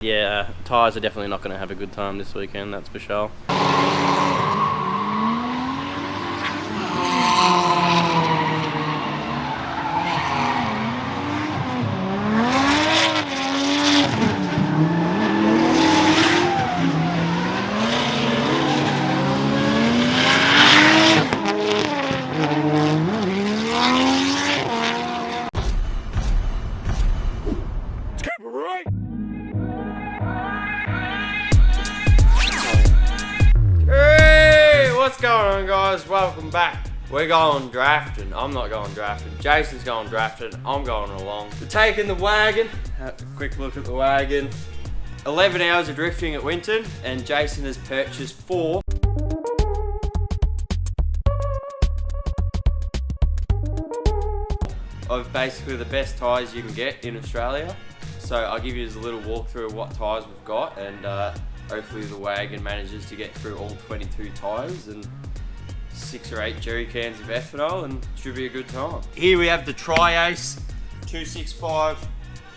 Yeah, Tyres are definitely not going to have a good time this weekend, that's for sure. What's going on, guys? Welcome back. We're going drafting. I'm not going drafting. Jason's going drafting. I'm going along. We're taking the wagon. Have a quick look at the wagon. 11 hours of drifting at Winton, and Jason has purchased 4 of basically the best tyres you can get in Australia. So I'll give you a little walkthrough of what tyres we've got, and hopefully the wagon manages to get through all 22 tyres and 6 or 8 jerry cans of ethanol, and it should be a good time. Here we have the Tri-Ace 265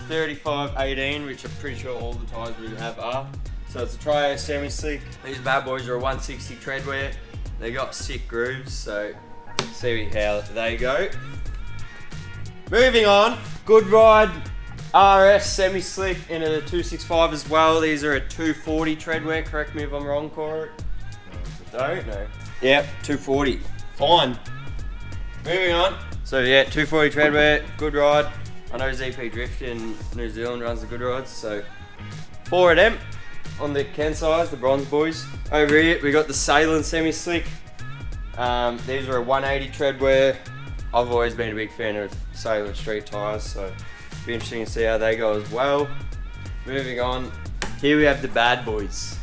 3518, which I'm pretty sure all the tyres we have are. So it's a Tri-Ace semi-slick. These bad boys are a 160 treadwear. They got sick grooves, so see how they go. Moving on, GOODRIDE RS semi-slick into the 265 as well. These are a 240 treadwear, correct me if I'm wrong, Corey. Don't know. Yep, 240. Fine. Moving on. So yeah, 240 treadwear, GOODRIDE. I know ZP Drift in New Zealand runs the GOODRIDEs, so 4 of them on the Ken size, the bronze boys. Over here we got the SAILUN semi-slick. These are a 180 treadwear. I've always been a big fan of SAILUN street tyres, so be interesting to see how they go as well. Moving on, here we have the bad boys.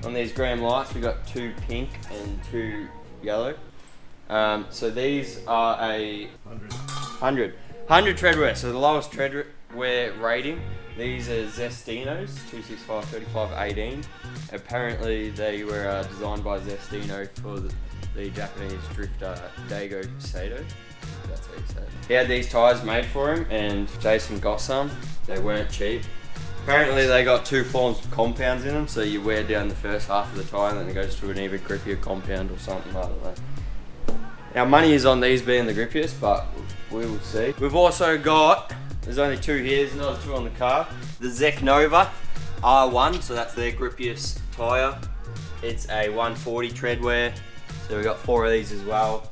On these Graham lights, we got 2 pink and 2 yellow. So these are a 100 treadwear, so the lowest treadwear rating. These are ZESTINOs, 265 3518. Apparently they were designed by ZESTINO for the Japanese drifter Daigo Sato. That's how you say it. He had these tyres made for him, and Jason got some. They weren't cheap. Apparently they got 2 forms of compounds in them, so you wear down the first half of the tyre and then it goes to an even grippier compound or something, I don't know. Our money is on these being the grippiest, but we will see. We've also got, there's only 2 here, there's another 2 on the car. The ZEKNOVA R1, so that's their grippiest tyre. It's a 140 treadwear, so we've got 4 of these as well.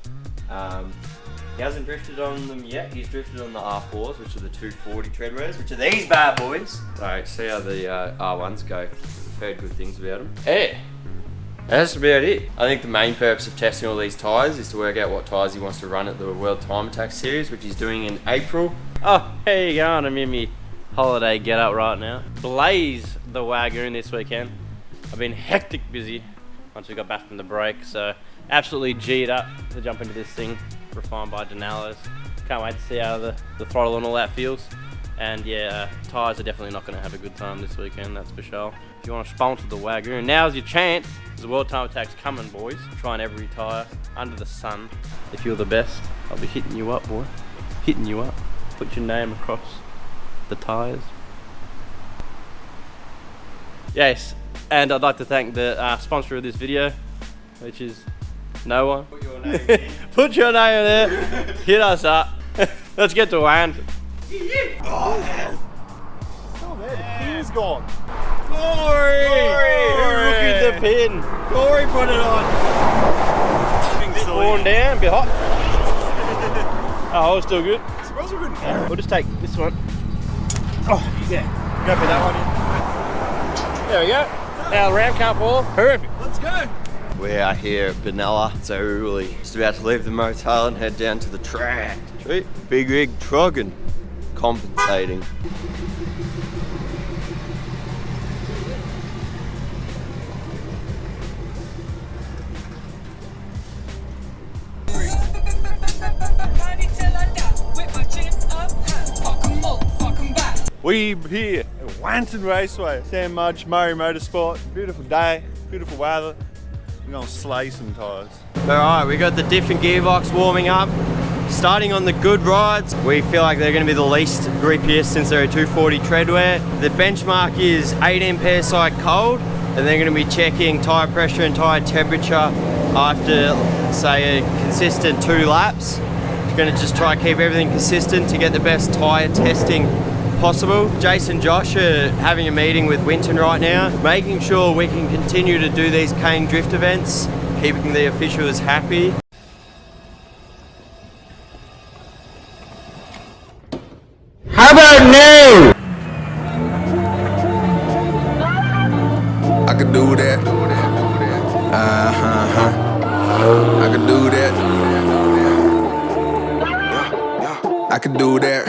He hasn't drifted on them yet. He's drifted on the R4s, which are the 240 treadwears, which are these bad boys. So see how the R1s go. I've heard good things about them. Yeah, that's about it. I think the main purpose of testing all these tyres is to work out what tyres he wants to run at the World Time Attack Series, which he's doing in April. Oh, here you go. I'm in my holiday get up right now. Blaze the Wagon this weekend. I've been hectic busy once we got back from the break, so absolutely G'd up to jump into this thing. Refined by Denalo's. Can't wait to see how the throttle and all that feels. And yeah, tyres are definitely not going to have a good time this weekend, that's for sure. If you want to sponsor the Wagon, now's your chance. The World Time Attack's coming, boys. Trying every tyre under the sun. If you're the best, I'll be hitting you up, boy. Hitting you up. Put your name across the tyres. Yes, and I'd like to thank the sponsor of this video, which is no one. Put your name in. Put your name in there. Hit us up. Let's get to land. Oh man, the pin's gone. Corey! Who rookied the pin? Corey put it on. Bit worn down, bit hot. Oh, it's still good. Smells good. We'll just take this one. Oh yeah, go for that one. There we go. Now the ramp can't fall. Perfect. Let's go. We're out here at Benalla, so we're really just about to leave the motel and head down to the track. Sweet. Big rig trucking, compensating. We here at Wanton Raceway, Sam Mudge, Murray Motorsport. Beautiful day, beautiful weather. We're gonna slay some tyres. Alright, we got the diff and gearbox warming up. Starting on the GOODRIDEs, we feel like they're going to be the least grippiest since they're a 240 treadwear. The benchmark is 18 psi cold, and they're going to be checking tyre pressure and tyre temperature after, say, a consistent 2 laps. We're going to just try to keep everything consistent to get the best tyre testing possible. Jason and Josh are having a meeting with Winton right now, making sure we can continue to do these cane drift events, keeping the officials happy. How about now? I could do that. I could do that. I could do that.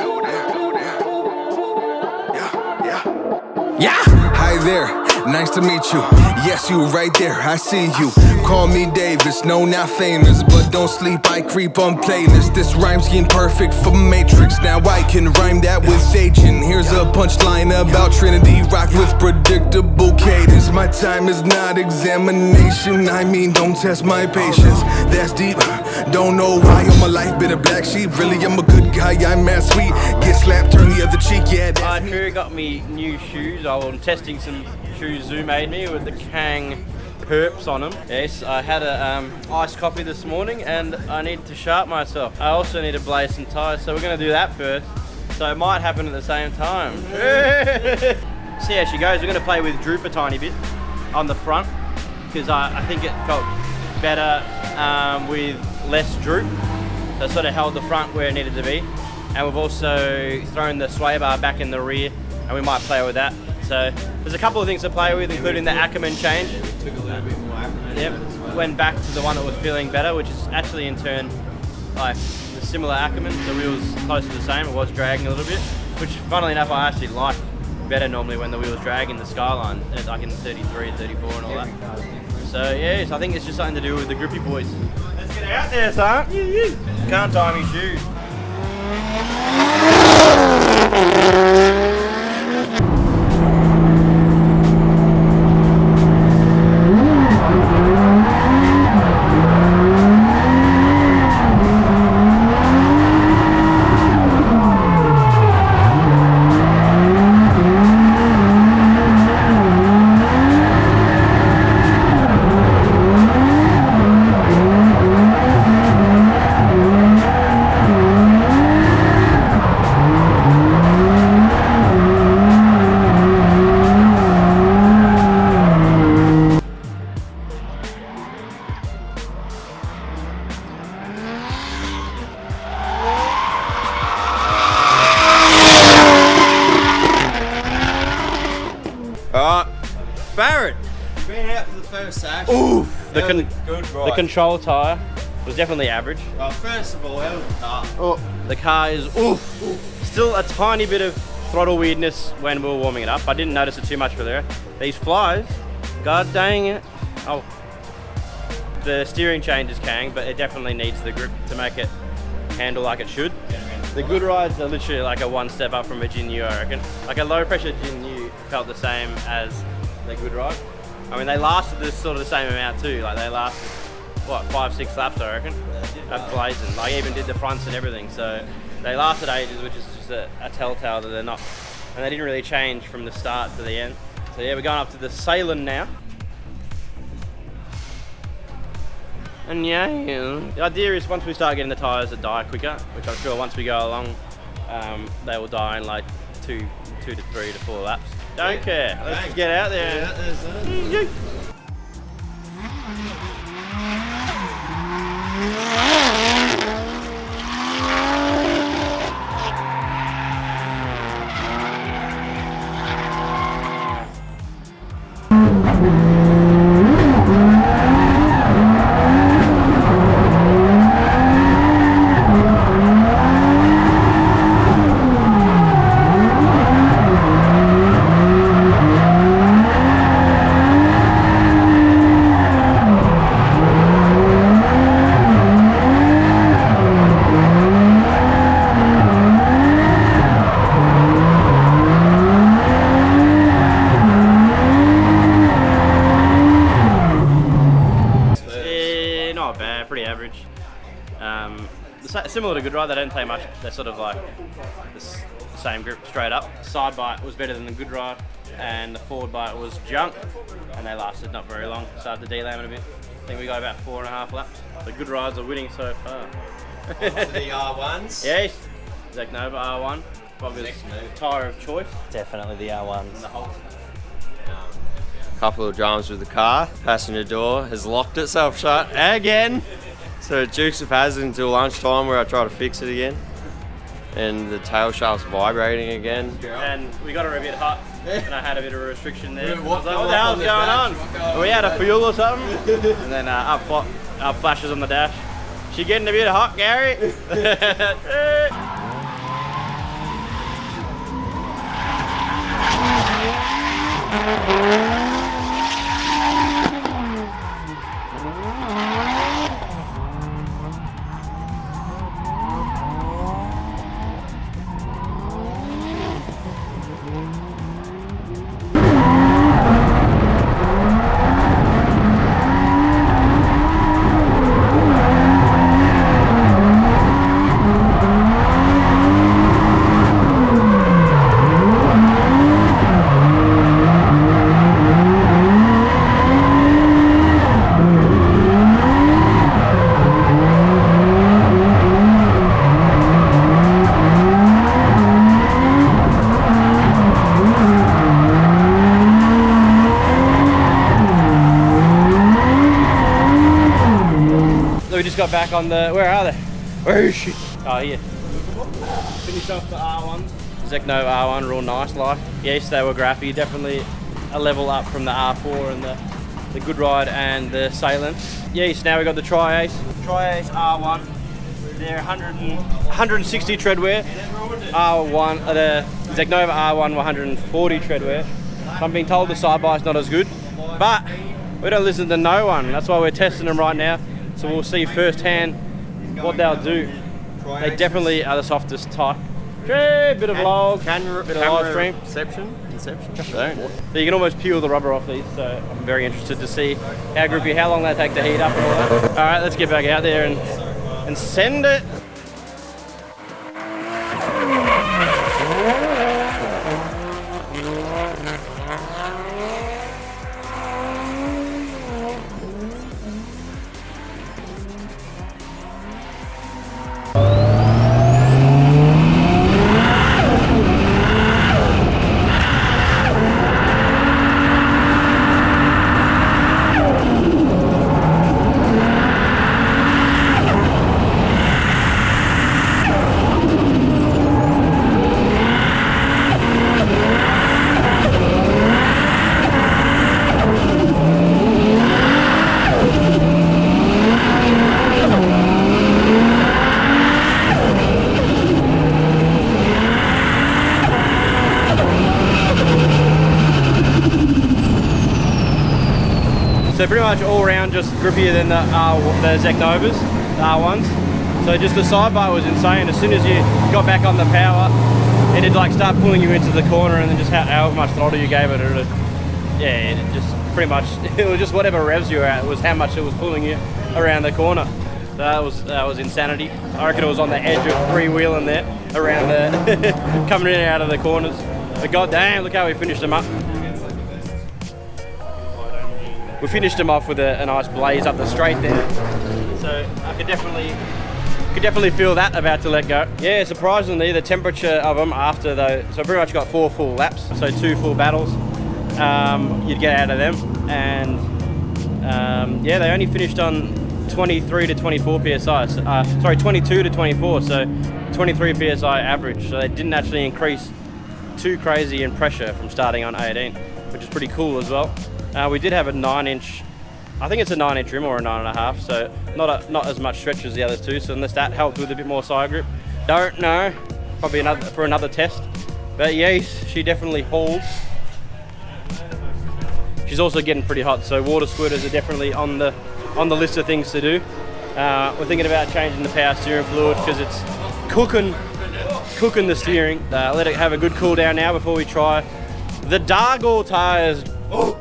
Yeah. Hi there. Nice to meet you. Yes, you right there, I see you. Call me Davis, no, not famous, but don't sleep, I creep on playlists. This rhyme scheme perfect for Matrix. Now I can rhyme that with agent. Here's a punchline about Trinity. Rock with predictable cadence. My time is not examination. I mean, don't test my patience. That's deep. Don't know why all my life been a black sheep. Really, I'm a good guy, I'm mad sweet. Get slapped, turn the other cheek, yeah. Tyre got me new shoes. I'm testing some shoes Zoo made me with the Kang perps on them. Yes, I had a iced coffee this morning and I need to sharp myself. I also need to blaze some tyres, so we're going to do that first. So it might happen at the same time. See how she goes. We're going to play with droop a tiny bit on the front because I think it felt better with less droop. So it sort of held the front where it needed to be. And we've also thrown the sway bar back in the rear and we might play with that. So there's a couple of things to play with, including the Ackerman change. Took a little bit more Ackerman. Yep, went back to the one that was feeling better, which is actually in turn like the similar Ackerman. The wheel's close to the same. It was dragging a little bit, which funnily enough I actually like better normally when the wheel's dragging the Skyline, like in 33, 34 and all that. So yeah, so I think it's just something to do with the grippy boys. Let's get out there, son. Can't tie me shoes. Barrett, you've been out for the first session. Oof! The control tyre was definitely average. Well, first of all, how was the car? Oh, the car is oof. Still a tiny bit of throttle weirdness when we were warming it up. I didn't notice it too much for there. These flies, god dang it. Oh, the steering change is Kang, but it definitely needs the grip to make it handle like it should. The GOODRIDEs are literally like a one step up from a Gin U, I reckon. Like a low pressure Gin U felt the same as the GOODRIDE. I mean, they lasted this sort of the same amount too. Like they lasted, what, 5-6 laps, I reckon. That's blazing. Like even did the fronts and everything. So they lasted ages, which is just a telltale that they're not. And they didn't really change from the start to the end. So yeah, we're going up to the SAILUN now. And yeah, the idea is once we start getting the tyres that die quicker, which I'm sure once we go along, they will die in like 2 to 3 to 4 laps. Don't care. Let's just get out there. similar to GOODRIDE, they don't take much. They're sort of like the same grip straight up. Side bite was better than the GOODRIDE, and the forward bite was junk, and they lasted not very long. Started to delam a bit. I think we got about 4.5 laps. The GOODRIDEs are winning so far. The R1s. Yes, ZEKNOVA R1, probably tyre of choice. Definitely the R1s. And the whole Couple of dramas with the car. Passenger door has locked itself shut again. So it Dukes of Hazzard until lunchtime where I try to fix it again. And the tail shaft's vibrating again. And we got her a bit hot, and I had a bit of a restriction there. I What was like, what the hell's going on? Are we out of fuel or something? And then up flashes on the dash. She getting a bit hot, Gary? We just got back on the, where are they? Where is she? Oh, here. Finished off the R1. ZEKNOVA R1, real nice like. Yes, they were grappy, definitely a level up from the R4 and the GOODRIDE and the SAILUN. Yes, now we got the Tyres R1. They're 160 treadwear. R1, the ZEKNOVA R1 140 treadwear. I'm being told the side bite's not as good, but we don't listen to no one. That's why we're testing them right now. So we'll see firsthand what they'll do. They definitely are the softest type. Bit of log, bit of live stream. Inception. So you can almost peel the rubber off these, so I'm very interested to see how grippy, how long they take to heat up and all that. All right, let's get back out there and send it. So pretty much all around just grippier than the ZEKNOVAs, the R1s. So just the side bite was insane. As soon as you got back on the power, it'd like start pulling you into the corner, and then just however much throttle you gave it, it just pretty much, it was just whatever revs you were at, was how much it was pulling you around the corner. So that was insanity. I reckon it was on the edge of freewheeling there, around the, coming in and out of the corners. But god damn, look how we finished them up. We finished them off with a nice blaze up the straight there. So I could definitely feel that about to let go. Yeah, surprisingly, the temperature of them after though, so pretty much got 4 full laps, so 2 full battles you'd get out of them. And yeah, they only finished on 23 to 24 PSI, sorry, 22 to 24, so 23 PSI average. So they didn't actually increase too crazy in pressure from starting on 18, which is pretty cool as well. We did have a 9-inch, I think it's a 9-inch rim or a 9.5, so not as much stretch as the other two, so unless that helped with a bit more side grip. Don't know, probably for another test. But yes, she definitely hauls. She's also getting pretty hot, so water squirters are definitely on the list of things to do. We're thinking about changing the power steering fluid because it's cooking the steering. Let it have a good cool down now before we try the Dargle tyres. Oh.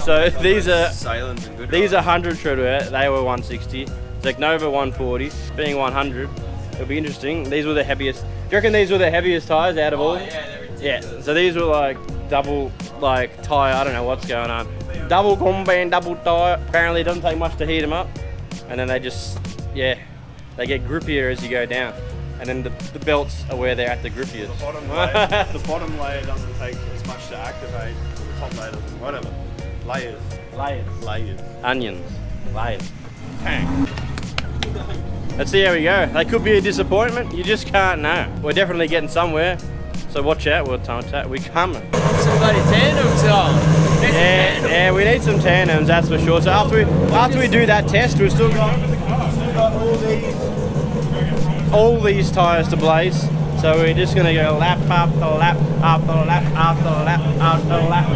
So these are 100 treadwear, they were 160. So ZEKNOVA 140, being 100. It'll be interesting. These were the heaviest. Do you reckon these were the heaviest tyres out of all? Yeah. So these were like double, like tyre. I don't know what's going on. Double combine, double tyre. Apparently, it doesn't take much to heat them up, and then they just, yeah, they get grippier as you go down. And then the belts are where they're at the grippiest. The bottom layer doesn't take as much to activate. The top layer doesn't. Whatever. Layers. Onions. Layers. Bang. Let's see how we go. They could be a disappointment. You just can't know. We're definitely getting somewhere. So watch out. We'll time chat. We coming. Some bloody tandems on. Yeah, we need some tandems, that's for sure. So after we do that test, we've still got all these tyres to blaze. So we're just gonna go lap after lap after lap after lap after lap.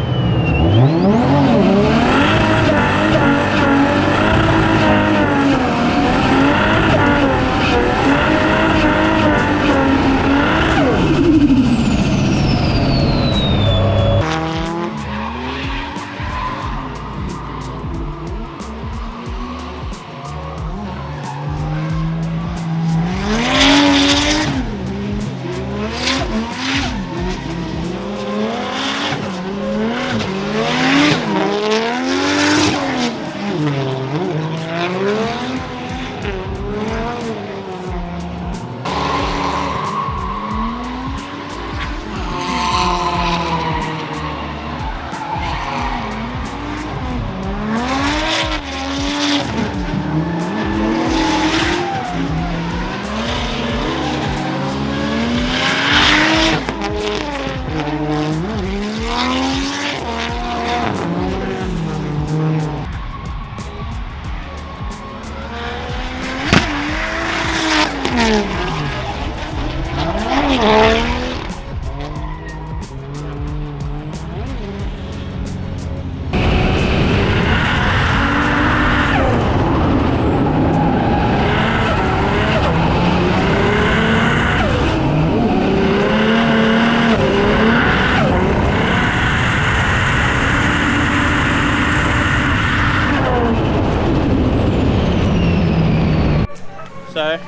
So,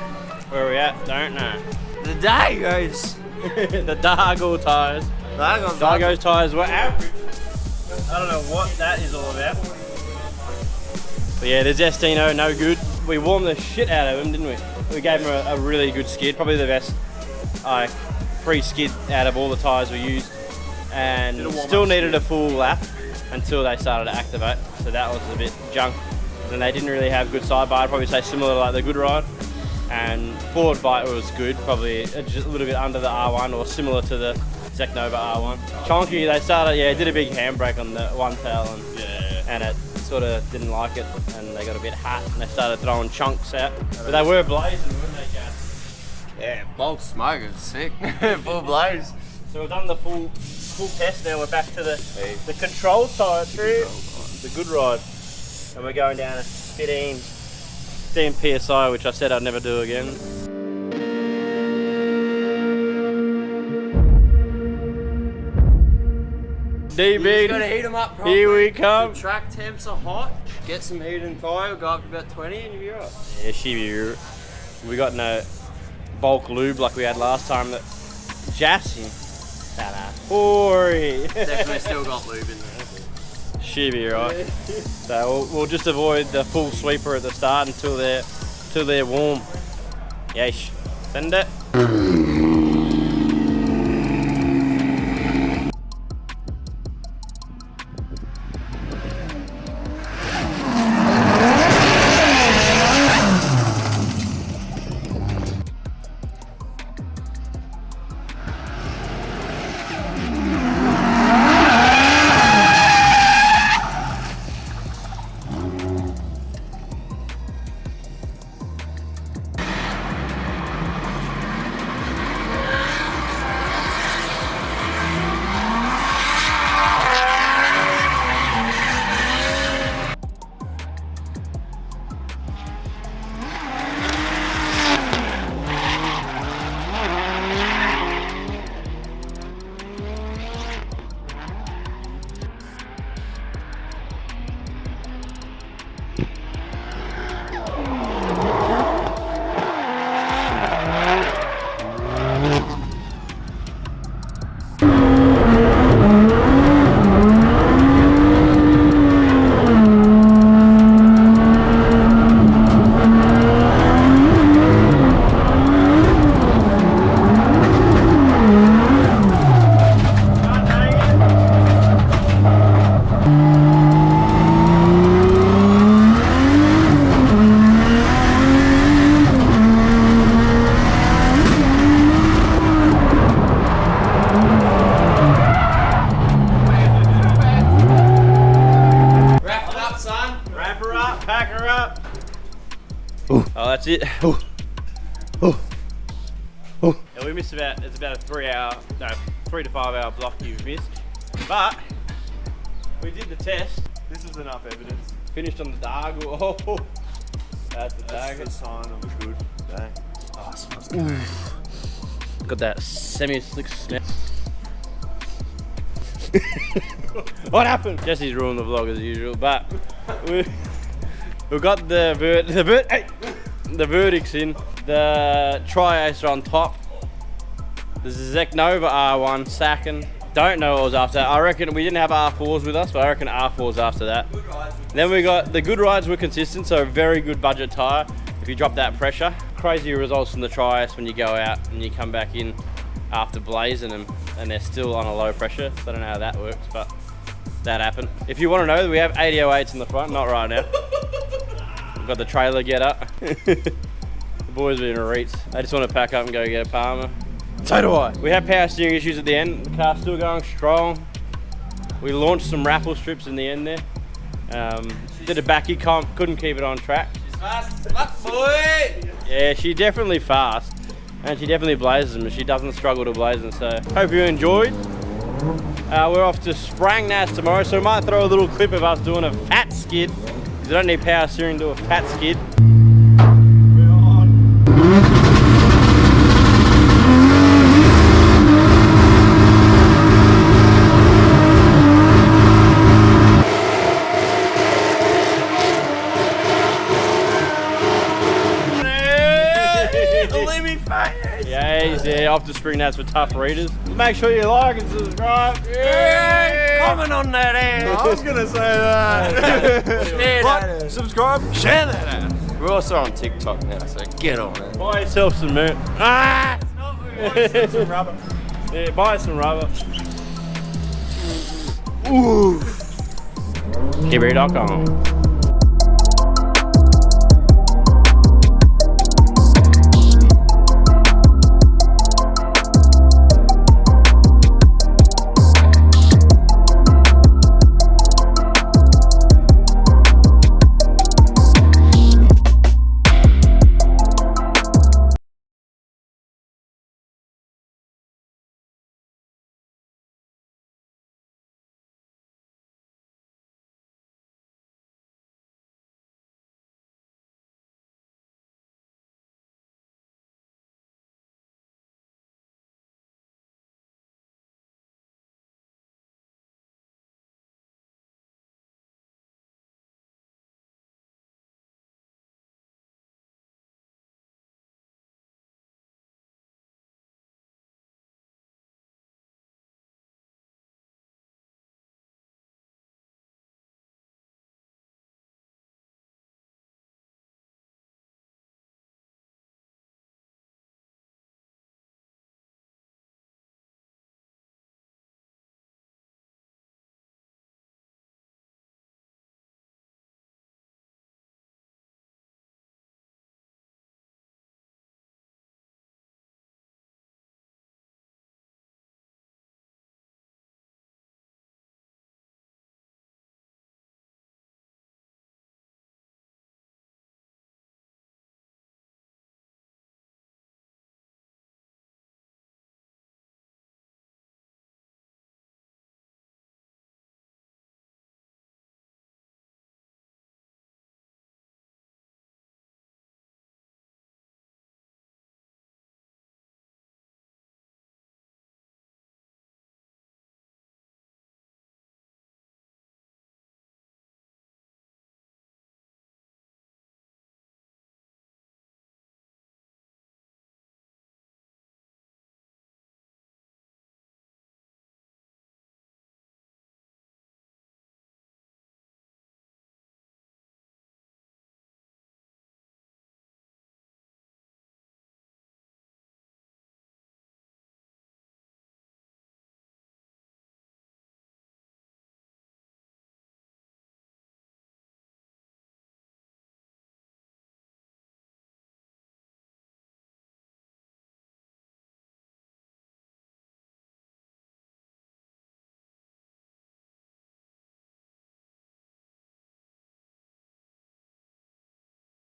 where are we at? Don't know. The Dagos. The Dargo tyres. Dargo's tyres were average. I don't know what that is all about. But yeah, the ZESTINO, no good. We warmed the shit out of them, didn't we? We gave them a really good skid. Probably the best pre-skid out of all the tyres we used. And still needed a full lap until they started to activate. So that was a bit junk. And they didn't really have good sidebar. I'd probably say similar to like the GOODRIDE. And forward bite was good, probably just a little bit under the R1 or similar to the ZEKNOVA R1. Chonky, they started, did a big handbrake on the one tail and it sort of didn't like it and they got a bit hot and they started throwing chunks out. But they were blazing, weren't they, Gas? Yeah, bulk smoke, it's sick. Full blaze. So we've done the full test now, we're back to the control tyre through the GOODRIDE. And we're going down at 15 PSI, which I said I'd never do again. DB, Gotta heat them up properly. here we come. The track temps are hot. Get some heat and tyre, go up to about 20 and you'll be right. Yeah, we got no bulk lube like we had last time. That Jassy. Definitely still got lube in there. She be right. So we'll just avoid the full sweeper at the start until they're warm. Yeesh. Send it. Oh, that's it. Ooh. Ooh. Ooh. Yeah, we missed it's about a 3 to 5 hour block you've missed. But we did the test. This is enough evidence. Finished on the darg. Oh, that's the darg. That's a sign of a good day. Oh, it smells good. Got that semi-slick smell. What happened? Jesse's ruined the vlog as usual, but we got the verdicts in. The Tri-Ace on top. The ZEKNOVA R1 sacking. Don't know what was after that. I reckon we didn't have R4s with us, but I reckon R4s after that. Then we got the GOODRIDEs were consistent, so a very good budget tyre if you drop that pressure. Crazy results from the Tri-Ace when you go out and you come back in after blazing them and they're still on a low pressure. So I don't know how that works, but that happened. If you want to know, we have 8008s in the front, not right now. We've got the trailer get up. The boys are in a Reet. They just want to pack up and go get a Palmer. So do I. We had power steering issues at the end. The car's still going strong. We launched some raffle strips in the end there. Did a backy comp, couldn't keep it on track. She's fast as fuck, boy! Yeah, she's definitely fast. And she definitely blazes them, and she doesn't struggle to blaze them. So hope you enjoyed. We're off to Sprangnas tomorrow, so we might throw a little clip of us doing a fat skid. Because I don't need power steering to do a fat skid. Yeah, off to Sprangnas for tough readers. Make sure you like and subscribe. Yeah, comment on that ass. I was gonna say that. Like, subscribe, share that ass. We're also on TikTok now, so get on it. Buy yourself some merch. Ah! Some rubber. Yeah, buy some rubber. Ooh. Kibbery.com.